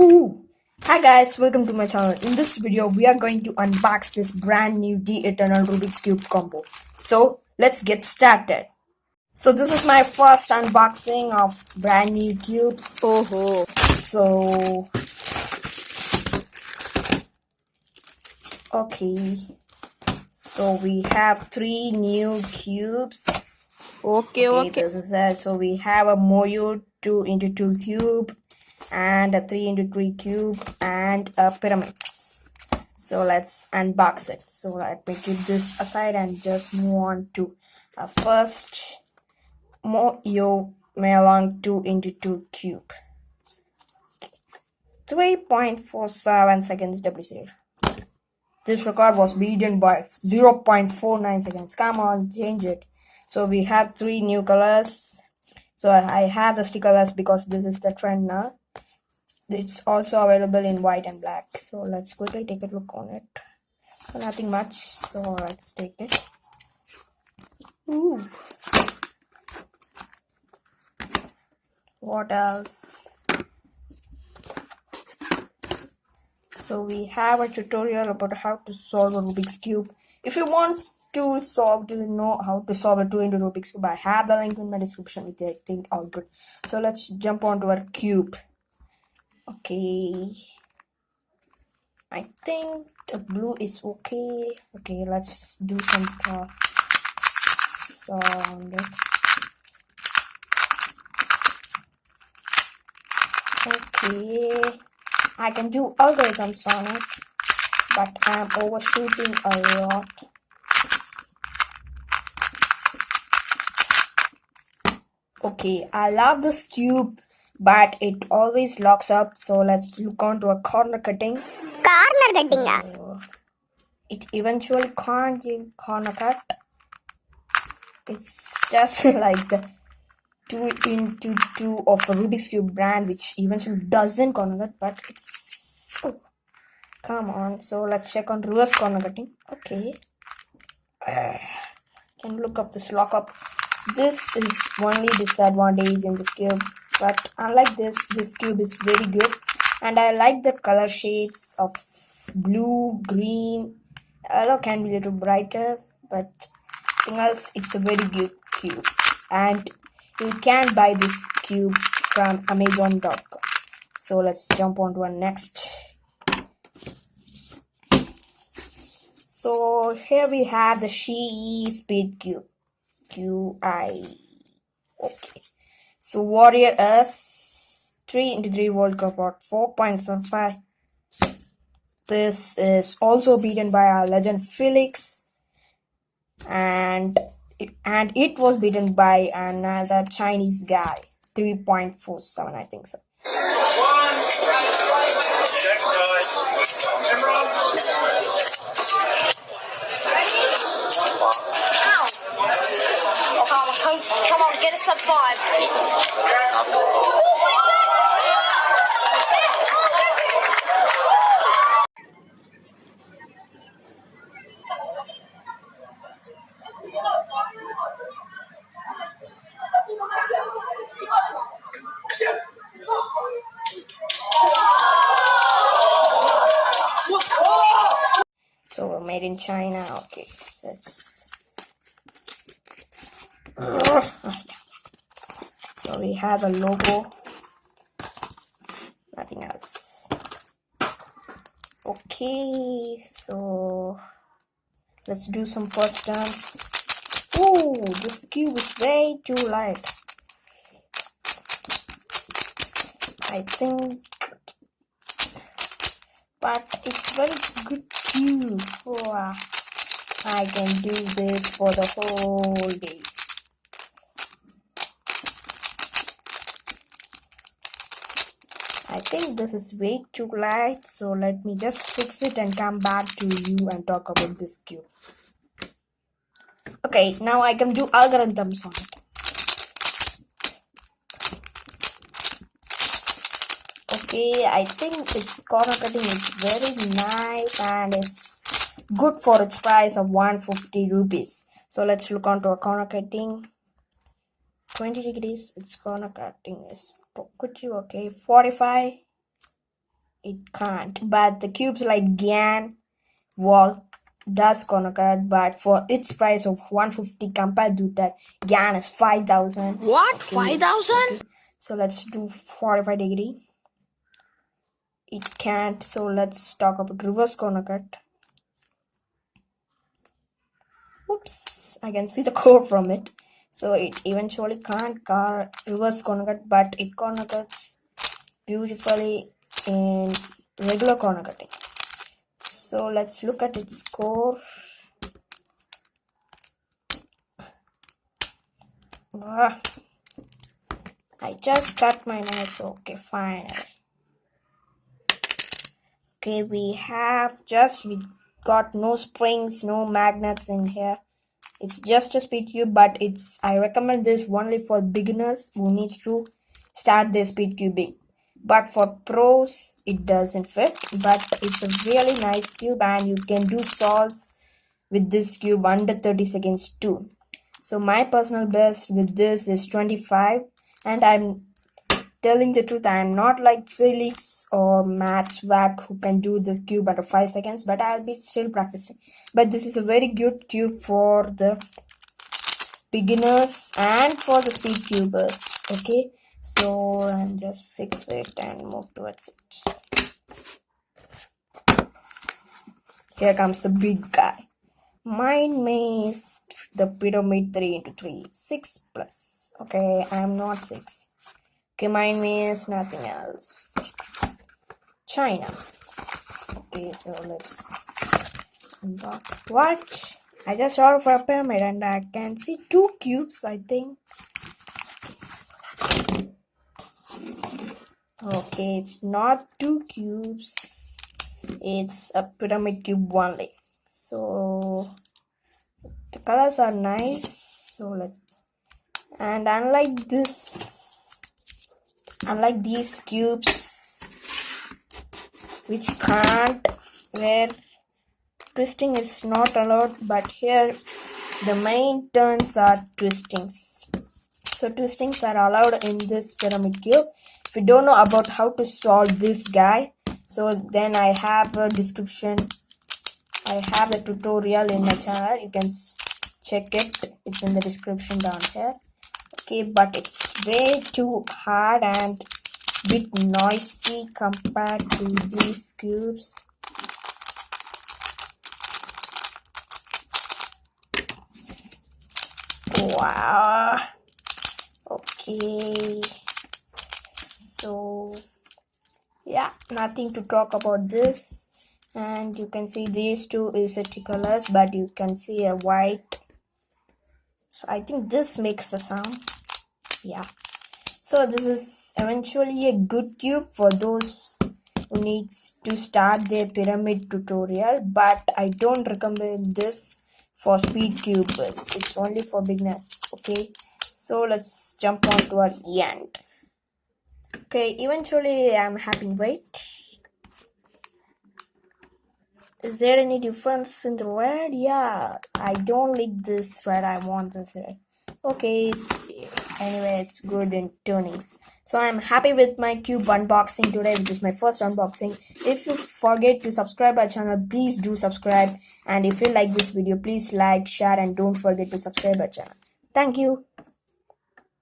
Ooh. Hi guys, welcome to my channel. In this video, we are going to unbox this brand new The Eternal Rubik's Cube combo. So, let's get started. So, this is my first unboxing of brand new cubes. Oh, So, okay. So, we have 3 new cubes. okay. This is it. So, we have a Moyo 2x2 cube and a 3x3 cube and a Pyraminx. So let's unbox it. So let me keep this aside and just move on to first Moyo Melon 2x2 cube. 3.47 seconds WC. This record was beaten by 0.49 seconds. Come on, change it. So we have 3 new colors. So I have the sticker colors because this is the trend now. It's also available in white and black. So let's quickly take a look on it. So nothing much. So let's take it. Ooh. What else? So we have a tutorial about how to solve a Rubik's Cube. If you want to know how to solve a 2x Rubik's Cube, I have the link in my description with it. I think all good. So let's jump onto our cube. Okay. I think the blue is okay. Okay, let's do some sound. Okay, I can do algorithms on it, but I'm overshooting a lot. Okay, I love this cube, but it always locks up. So let's look onto a corner cutting. So, it eventually can't give corner cut. It's just like the 2x2 of a Rubik's Cube brand, which eventually doesn't corner cut, but it's come on. So let's check on reverse corner cutting. Okay, can look up this lockup. This is only disadvantage in this cube, but unlike this cube is very good, and I like the color shades of blue, green, yellow can be a little brighter, but anything else, it's a very good cube, and you can buy this cube from Amazon.com. So let's jump on to our next. So here we have the Shii Speed Cube. QI. Okay. So Warrior S 3x3 World Cup at 4.75. This is also beaten by our legend Felix, and it was beaten by another Chinese guy, 3.47, I think so. Come on, get us up 5. So we're made in China. Okay, so so we have a logo, nothing else. Okay, so let's do some first turns. Oh, this cube is way too light. I think, but it's very good cube. Wow. I can do this for the whole day. I think this is way too light, so let me just fix it and come back to you and talk about this cube. Okay, now I can do algorithms on it. Okay, I think its corner cutting is very nice and it's good for its price of 150 rupees. So let's look onto a corner cutting. 20 degrees, its corner cutting is pretty okay. 45. it can't. But the cubes like Gan, Wall does corner cut, but for its price of 150 compared to that, Gan is 5,000. What? Okay, 5,000? okay. So let's do 45 degree. It can't. So let's talk about reverse corner cut. Oops, I can see the code from it. So it eventually can't reverse corner cut, but it corner cuts beautifully in regular corner cutting. So let's look at its score. I just cut my nails. Okay, fine. Okay, we got no springs, no magnets in here. It's just a speed cube, but I recommend this only for beginners who needs to start their speed cubing. But for pros, it doesn't fit. But it's a really nice cube, and you can do solves with this cube under 30 seconds too. So my personal best with this is 25, and I'm telling the truth, I am not like Felix or Matt Wack who can do the cube under 5 seconds, but I'll be still practicing. But this is a very good cube for the beginners and for the speed cubers. Okay, so I'll just fix it and move towards it. Here comes the big guy. Mine is the pyramid 3 into 3, 6 plus. Okay, I'm not 6. Okay, mine means nothing else. China. Okay, so let's unbox. What? I just saw for a pyramid and I can see 2 cubes, I think. Okay, it's not 2 cubes. It's a pyramid cube only. So the colors are nice. So and unlike these cubes which can't, where twisting is not allowed, but here the main turns are twistings. So twistings are allowed in this pyramid cube. If you don't know about how to solve this guy, so then I have a description. I have a tutorial in my channel. You can check it. It's in the description down here. Okay, but it's way too hard and a bit noisy compared to these cubes. Wow. Okay. So yeah, nothing to talk about this. And you can see these two is a colors, but you can see a white. So I think this makes the sound. Yeah. So this is eventually a good cube for those who needs to start their pyramid tutorial, but I don't recommend this for speed cubers. It's only for beginners. Okay. So let's jump on to our end. Okay, eventually I'm having weight. Is there any difference in the red? Yeah, I don't like this red. I want this red. Okay, anyway, it's good in turnings. So I'm happy with my cube unboxing today, which is my first unboxing. If you forget to subscribe our channel, please do subscribe. And if you like this video, please like, share, and don't forget to subscribe our channel. Thank you.